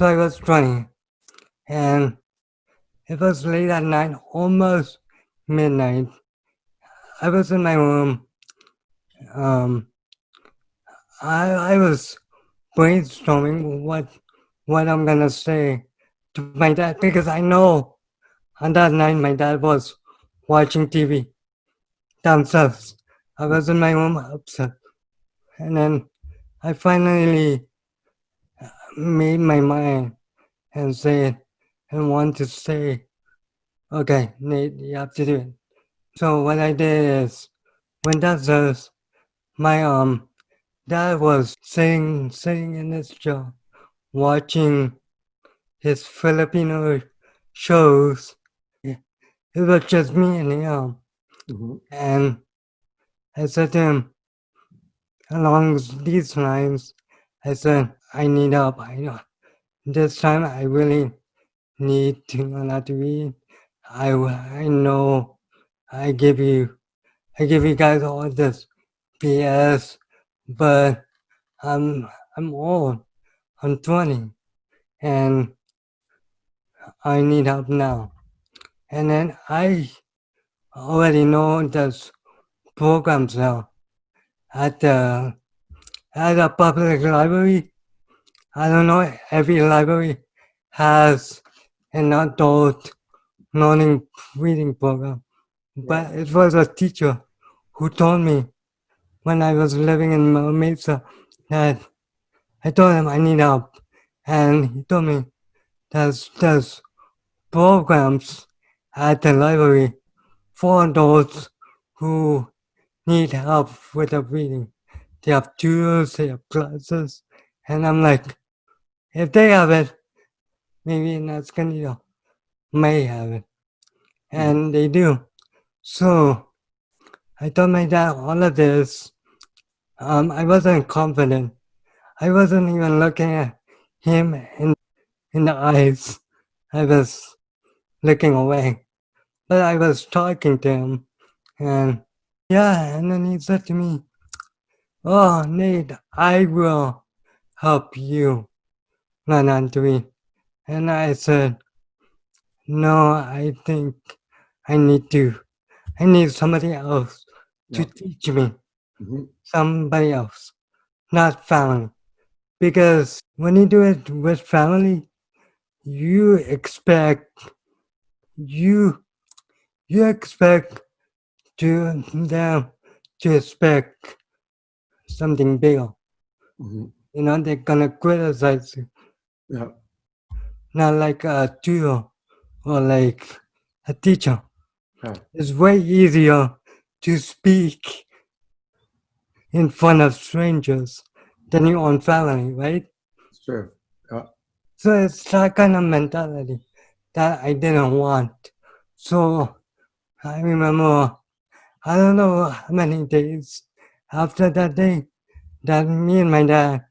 So I was 20, and it was late at night, almost midnight. I was in my room. Um, I was brainstorming what I'm gonna say to my dad because I know on that night my dad was watching TV downstairs. I was in my room upstairs, and then I finally made my mind and said and want to say, okay, Nate, you have to do it. So what I did is when downstairs, my dad was sitting in his chair watching his Filipino shows. It was just me and him. And I said to him, along these lines, I said, I need help. I know this time I really need to learn how to read. I know I give you guys all this BS, but I'm I'm old. I'm 20 and I need help now. And then I already know there's programs now at the public library. I don't know, every library has an adult learning reading program, but it was a teacher who told me when I was living in Mesa that I told him I need help, and he told me there's programs at the library for adults who need help with the reading. They have tutors, they have classes, and I'm like, if they have it, maybe in Escondido may have it, and they do. So I told my dad all of this. I wasn't confident. I wasn't even looking at him in the eyes. I was looking away, but I was talking to him, and yeah, and then he said to me, "Oh, Nate, I will help you learn how to read." And I said, "No, I think I need to. I need somebody else to teach me. Somebody else, not family. Because when you do it with family, you expect you you expect to them to expect something bigger. You know, they're gonna criticize you, not like a tutor or like a teacher. It's way easier to speak in front of strangers than your own family, right? Sure. So it's that kind of mentality that I didn't want. So I remember, I don't know how many days after that day that me and my dad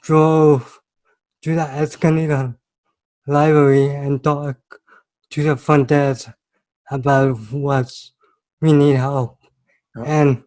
drove to the Escondido library and talked to the front desk about what we need help. And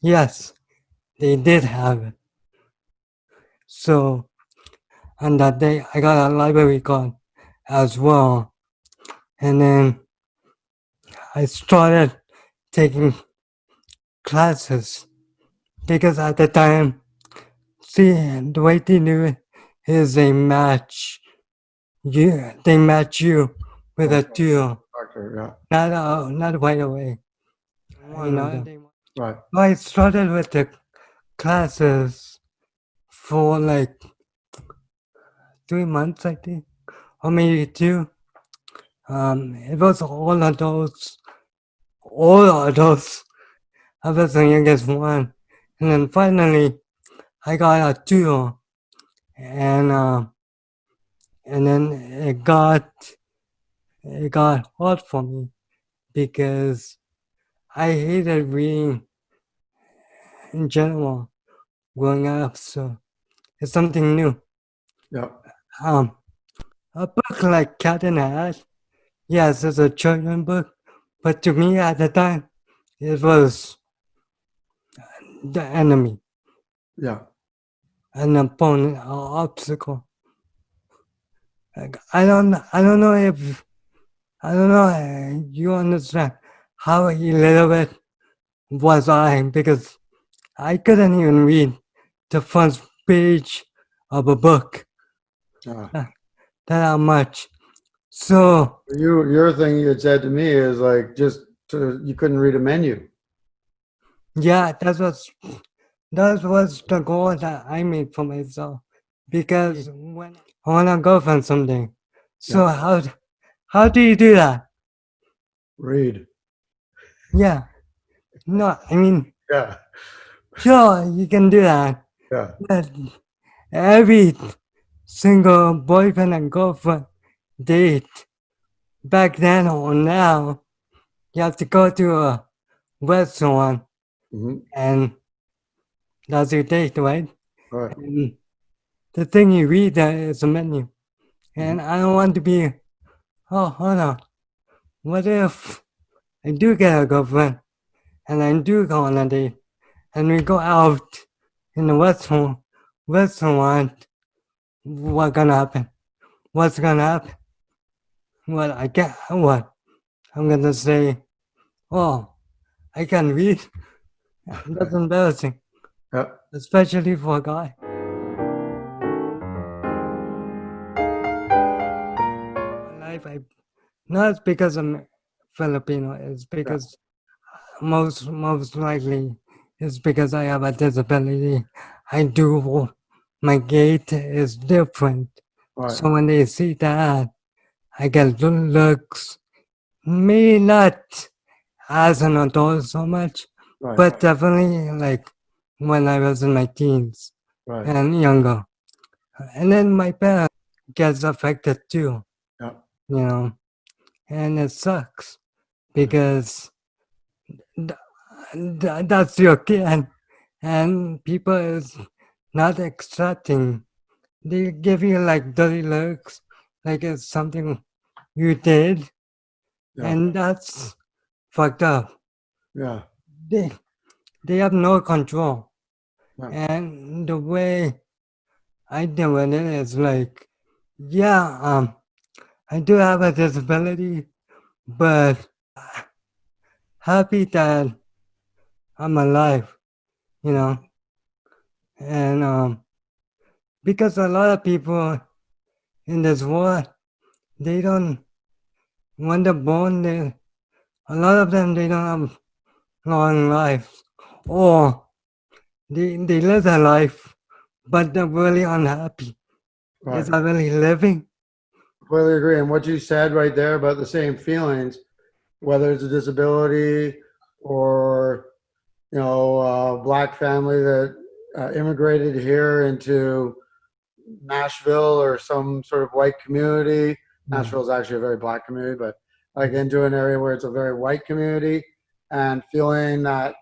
yes, they did have it. So on that day, I got a library card as well. And then I started taking classes because at the time, see, the way they do it is they match you with a tutor, not right away. You know, Right. I started with the classes for like 3 months, I think, or maybe two. It was all adults. I was the youngest one, and then finally I got a tutor, and and then it got hard for me because I hated reading in general growing up. So it's something new. Yeah. Um, a book like Cat in the Hat, yes, it's a children's book, but to me at the time, it was the enemy, Yeah. an opponent, an obstacle. Like, I don't know you understand how illiterate was I because I couldn't even read the first page of a book Uh, that, that much. So your thing you had said to me is like just you couldn't read a menu. yeah, that was the goal that I made for myself because when I wanna go for something. Yeah, So how do you do that? read. Yeah, no, I mean Yeah, sure you can do that, yeah. but every single boyfriend and girlfriend date back then or now, you have to go to a restaurant Hmm. and that's your date, right? Right. And the thing you read there is a menu. Hmm. And I don't want to be, oh, hold on. What if I do get a girlfriend and I do go on a date and we go out in the restaurant, what gonna happen? What's gonna happen? What I get, what? I'm gonna say, oh, I can read. That's embarrassing, Yeah, especially for a guy. Life, not because I'm Filipino, it's yeah. because most likely it's because I have a disability. I do my gait is different. Right, So when they see that, I get looks. Maybe not as an adult so much, right, but definitely like when I was in my teens right. and younger. And then my parents gets affected too, Yeah, you know, and it sucks yeah. because that's your kid, and people is not accepting. They give you like dirty looks, like it's something you did, Yeah, and that's fucked up. yeah, They they have no control, yeah. and the way I deal with it is like, yeah, I do have a disability, but happy that I'm alive, you know, and because a lot of people in this world they don't when they're born they a lot of them they don't have long lives or they live their life but they're really unhappy. Is Right. that really living? Completely agree. And what you said right there about the same feelings, whether it's a disability or black family that immigrated here into Nashville or some sort of white community. Hmm. Nashville is actually a very black community, but like into an area where it's a very white community, and feeling that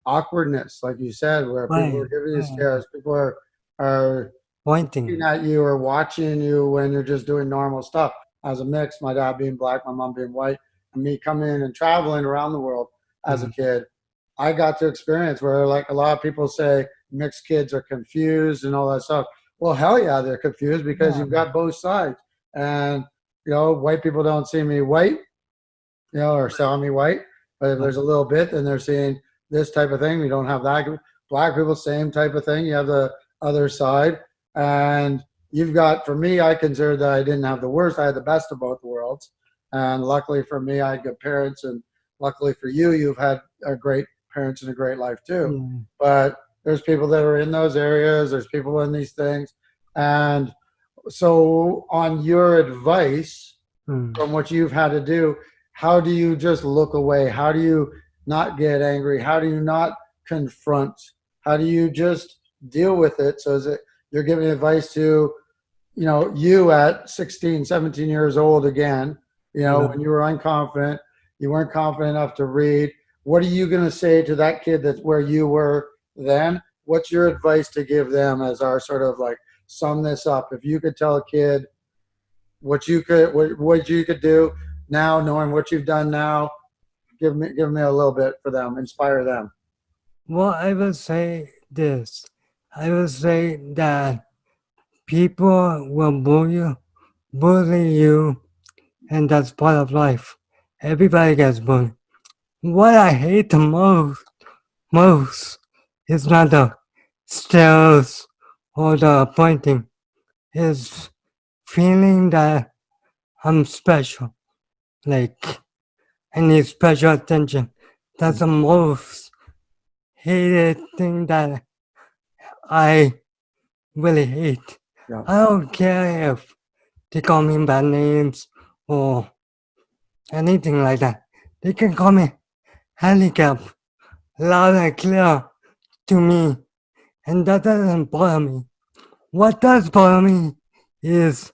awkwardness, like you said, where people are Right, giving you right. stares, people are looking Pointing. at you or watching you when you're just doing normal stuff. As a mix, my dad being black, my mom being white, and me coming in and traveling around the world as a Hmm. kid, I got to experience where like a lot of people say mixed kids are confused and all that stuff. Well, hell yeah, they're confused because Yeah. you've got both sides. And white people don't see me white, or selling me white. But if Right. there's a little bit, then they're seeing this type of thing. We don't have that. Black people, same type of thing. You have the other side. And you've got, for me, I consider that I didn't have the worst. I had the best of both worlds. And luckily for me, I had good parents. And luckily for you, you've had a great parents and a great life too. Yeah. But there's people that are in those areas, there's people in these things. And so, on your advice, Hmm. from what you've had to do, how do you just look away? How do you not get angry? How do you not confront? How do you just deal with it? So is it you're giving advice to, you at 16, 17 years old again, Yeah. when you were unconfident, you weren't confident enough to read. What are you going to say to that kid that's where you were then? What's your advice to give them as our sort of like sum this up? If you could tell a kid what you could do now, knowing what you've done now. Give me a little bit for them, inspire them. Well, I will say this. I will say that people will bully you, and that's part of life. Everybody gets bullied. What I hate the most is not the stares or the pointing. Is feeling that I'm special. Like I need special attention. That's the most hated thing that I really hate. Yeah. I don't care if they call me bad names or anything like that. They can call me handicap loud and clear to me, and that doesn't bother me. What does bother me is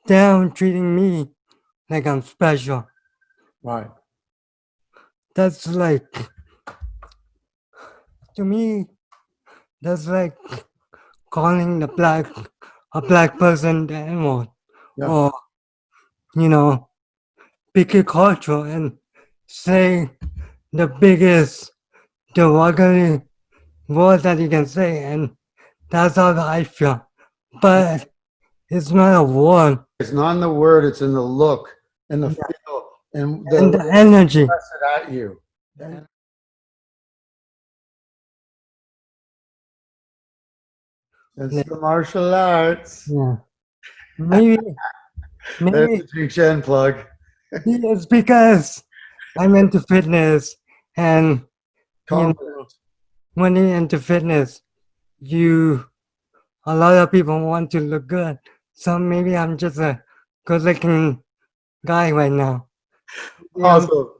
them treating me like I'm special. Right. That's like, to me, that's like calling a black person the N-word, Yeah. or, you know, pick a culture and say the biggest derogatory word that you can say, and that's how I feel. But it's not a word, It's not in the word, it's in the look and the feel and the and way the they energy. express it at you. It's Like, the martial arts. yeah, maybe, There's maybe the Jing Chen plug. it's because I'm into fitness, and you know, Confident. when you're into fitness, you a lot of people want to look good. So maybe I'm just a good-looking guy right now. Maybe I'm. Also,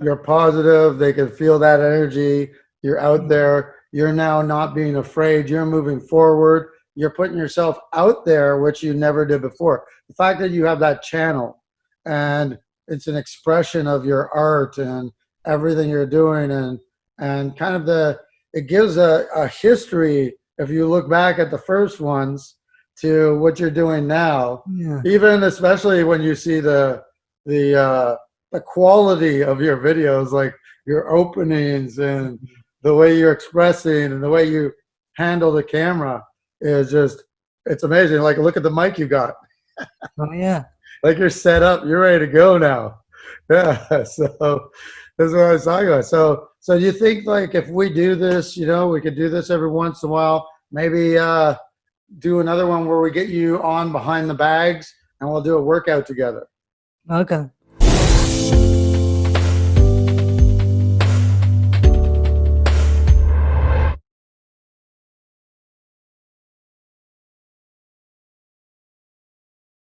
you're positive. They can feel that energy. You're out there. You're now not being afraid. You're moving forward. You're putting yourself out there, which you never did before. The fact that you have that channel and it's an expression of your art and everything you're doing and kind of it gives a history if you look back at the first ones to what you're doing now, Yeah, even especially when you see the the quality of your videos, like your openings and the way you're expressing and the way you handle the camera is just, it's amazing. Like, look at the mic you got. oh yeah. Like, you're set up, you're ready to go now. Yeah. So that's what I was talking about. So do you think, like, if we do this, we could do this every once in a while, maybe do another one where we get you on behind the bags and we'll do a workout together? Okay.